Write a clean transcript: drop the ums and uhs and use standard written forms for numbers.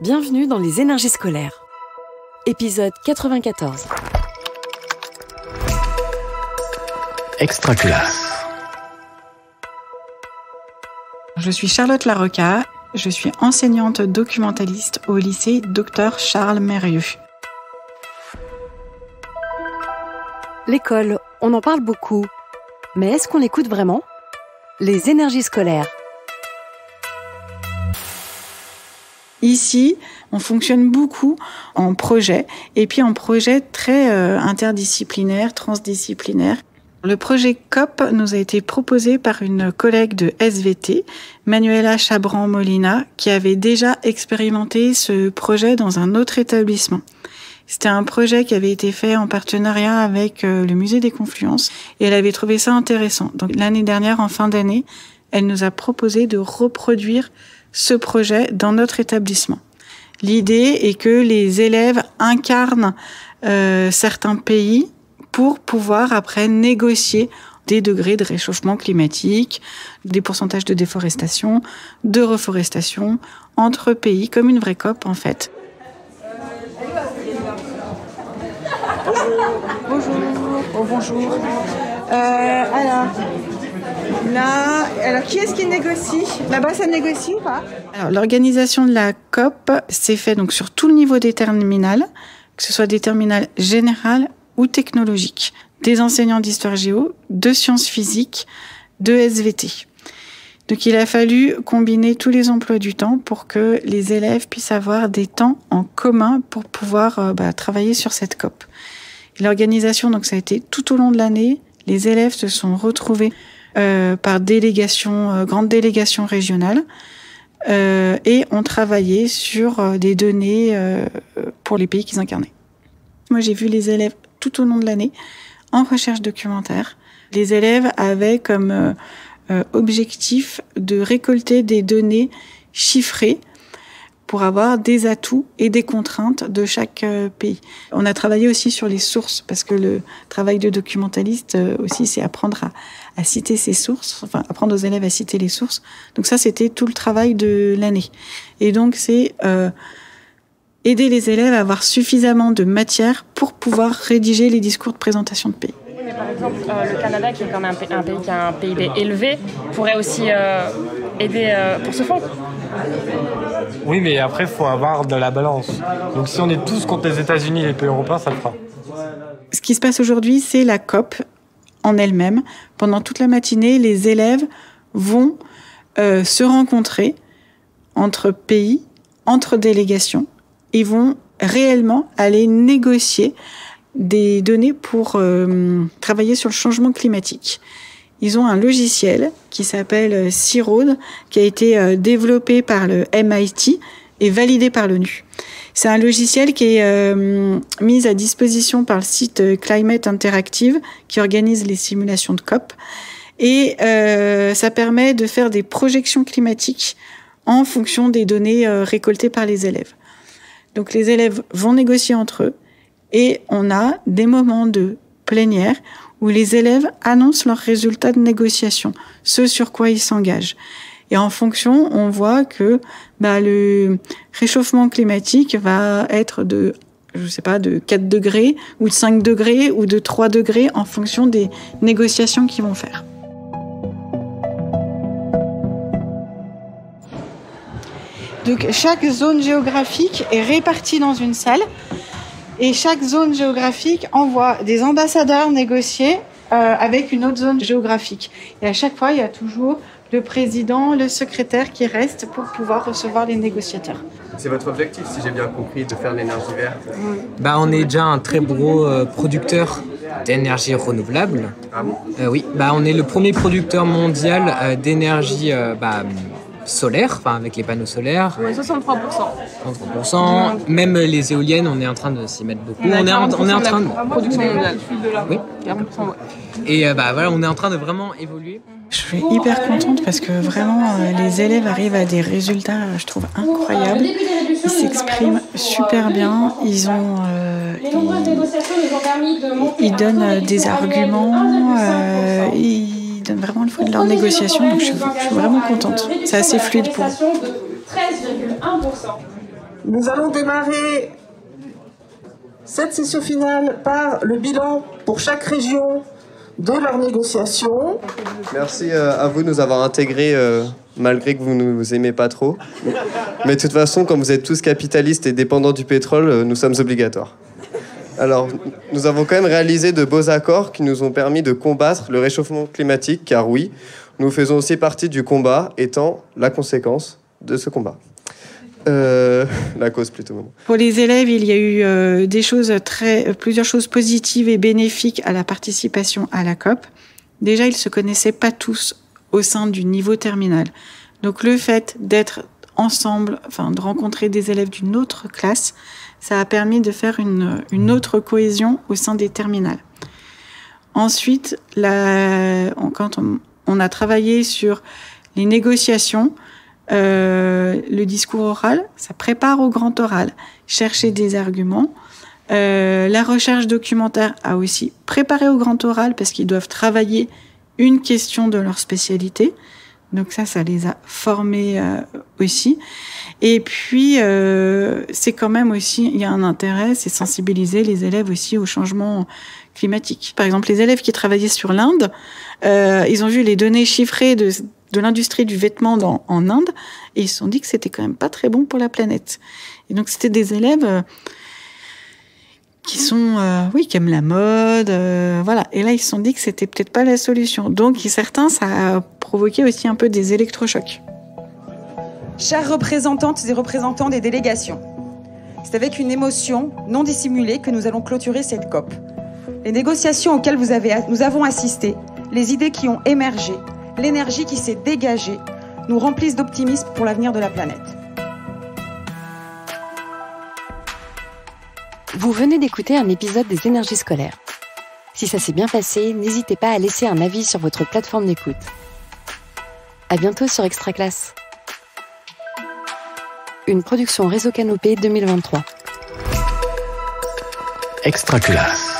Bienvenue dans les énergies scolaires. Épisode 94. Extraclasse. Je suis Charlotte Larocca, je suis enseignante documentaliste au lycée Dr Charles Mérieux. L'école, on en parle beaucoup. Mais est-ce qu'on l'écoute vraiment ? Les énergies scolaires. Ici, on fonctionne beaucoup en projet, et puis en projet très interdisciplinaire, transdisciplinaire. Le projet COP nous a été proposé par une collègue de SVT, Manuela Chabran-Molina, qui avait déjà expérimenté ce projet dans un autre établissement. C'était un projet qui avait été fait en partenariat avec le Musée des Confluences, et elle avait trouvé ça intéressant. Donc l'année dernière, en fin d'année, elle nous a proposé de reproduire ce projet dans notre établissement. L'idée est que les élèves incarnent certains pays pour pouvoir après négocier des degrés de réchauffement climatique, des pourcentages de déforestation, de reforestation entre pays, comme une vraie COP en fait. Bonjour. Alors, qui est-ce qui négocie ? Là-bas, ça négocie ou pas ? Alors, l'organisation de la COP s'est faite donc sur tout le niveau des terminales, que ce soit des terminales générales ou technologiques, des enseignants d'histoire géo, de sciences physiques, de SVT. Donc, il a fallu combiner tous les emplois du temps pour que les élèves puissent avoir des temps en commun pour pouvoir travailler sur cette COP. Et l'organisation, donc, ça a été tout au long de l'année. Les élèves se sont retrouvés par délégation, grande délégation régionale, et ont travaillé sur des données pour les pays qu'ils incarnaient. Moi, j'ai vu les élèves tout au long de l'année en recherche documentaire. Les élèves avaient comme objectif de récolter des données chiffrées pour avoir des atouts et des contraintes de chaque pays. On a travaillé aussi sur les sources, parce que le travail de documentaliste aussi, c'est apprendre à citer ses sources, enfin apprendre aux élèves à citer les sources. Donc ça, c'était tout le travail de l'année. Et donc, c'est aider les élèves à avoir suffisamment de matière pour pouvoir rédiger les discours de présentation de pays. Mais par exemple, le Canada, qui est quand même un pays qui a un PIB élevé, pourrait aussi aider pour ce fonds. Oui, mais après, il faut avoir de la balance. Donc si on est tous contre les États-Unis et les pays européens, ça le fera. Ce qui se passe aujourd'hui, c'est la COP en elle-même. Pendant toute la matinée, les élèves vont se rencontrer entre pays, entre délégations, et vont réellement aller négocier des données pour travailler sur le changement climatique. Ils ont un logiciel qui s'appelle C-ROAD, qui a été développé par le MIT et validé par l'ONU. C'est un logiciel qui est mis à disposition par le site Climate Interactive, qui organise les simulations de COP. Et ça permet de faire des projections climatiques en fonction des données récoltées par les élèves. Donc les élèves vont négocier entre eux, et on a des moments de plénière où les élèves annoncent leurs résultats de négociation, ce sur quoi ils s'engagent. Et en fonction, on voit que le réchauffement climatique va être de 4 degrés, ou de 5 degrés, ou de 3 degrés, en fonction des négociations qu'ils vont faire. Donc, chaque zone géographique est répartie dans une salle. Et chaque zone géographique envoie des ambassadeurs négocier avec une autre zone géographique. Et à chaque fois, il y a toujours le président, le secrétaire qui reste pour pouvoir recevoir les négociateurs. C'est votre objectif, si j'ai bien compris, de faire l'énergie verte ? On est déjà un très gros producteur d'énergie renouvelable. Ah bon ? Oui, on est le premier producteur mondial d'énergie solaire, avec les panneaux solaires. Oui, 63%. 33%. Même les éoliennes, on est en train de s'y mettre beaucoup. On est en train de production mondiale. Oui. 40%, ouais. Et on est en train de vraiment évoluer. Je suis hyper contente parce que vraiment les élèves arrivent à des résultats, je trouve, incroyables. Ils s'expriment super bien. Ils donnent des arguments. Ils donnent vraiment le fruit de leur négociation. Donc je suis vraiment contente. C'est assez fluide pour eux. Nous allons démarrer cette session finale par le bilan pour chaque région de leurs négociations. Merci à vous de nous avoir intégrés, malgré que vous ne nous aimez pas trop. Mais de toute façon, comme vous êtes tous capitalistes et dépendants du pétrole, nous sommes obligatoires. Alors, nous avons quand même réalisé de beaux accords qui nous ont permis de combattre le réchauffement climatique, car oui, nous faisons aussi partie du combat, étant la conséquence de ce combat. La cause plutôt. Pour les élèves, il y a eu plusieurs choses positives et bénéfiques à la participation à la COP. Déjà, ils ne se connaissaient pas tous au sein du niveau terminal. Donc le fait d'être ensemble, de rencontrer des élèves d'une autre classe, ça a permis de faire une autre cohésion au sein des terminales. Ensuite, quand on a travaillé sur les négociations, le discours oral, ça prépare au grand oral. Chercher des arguments. La recherche documentaire a aussi préparé au grand oral parce qu'ils doivent travailler une question de leur spécialité. Donc ça les a formés aussi. Et puis, c'est quand même aussi, il y a un intérêt, c'est sensibiliser les élèves aussi au changement climatique. Par exemple, les élèves qui travaillaient sur l'Inde, ils ont vu les données chiffrées de l'industrie du vêtement en Inde, et ils se sont dit que c'était quand même pas très bon pour la planète. Et donc, c'était des élèves qui aiment la mode, voilà. Et là, ils se sont dit que c'était peut-être pas la solution. Donc, certains, ça a provoqué aussi un peu des électrochocs. Chères représentantes et représentants des délégations, c'est avec une émotion non dissimulée que nous allons clôturer cette COP. Les négociations auxquelles nous avons assisté, les idées qui ont émergé, l'énergie qui s'est dégagée, nous remplissent d'optimisme pour l'avenir de la planète. Vous venez d'écouter un épisode des Énergies scolaires. Si ça s'est bien passé, n'hésitez pas à laisser un avis sur votre plateforme d'écoute. À bientôt sur Extra Classe. Une production Réseau Canopé 2023. Extra Classe.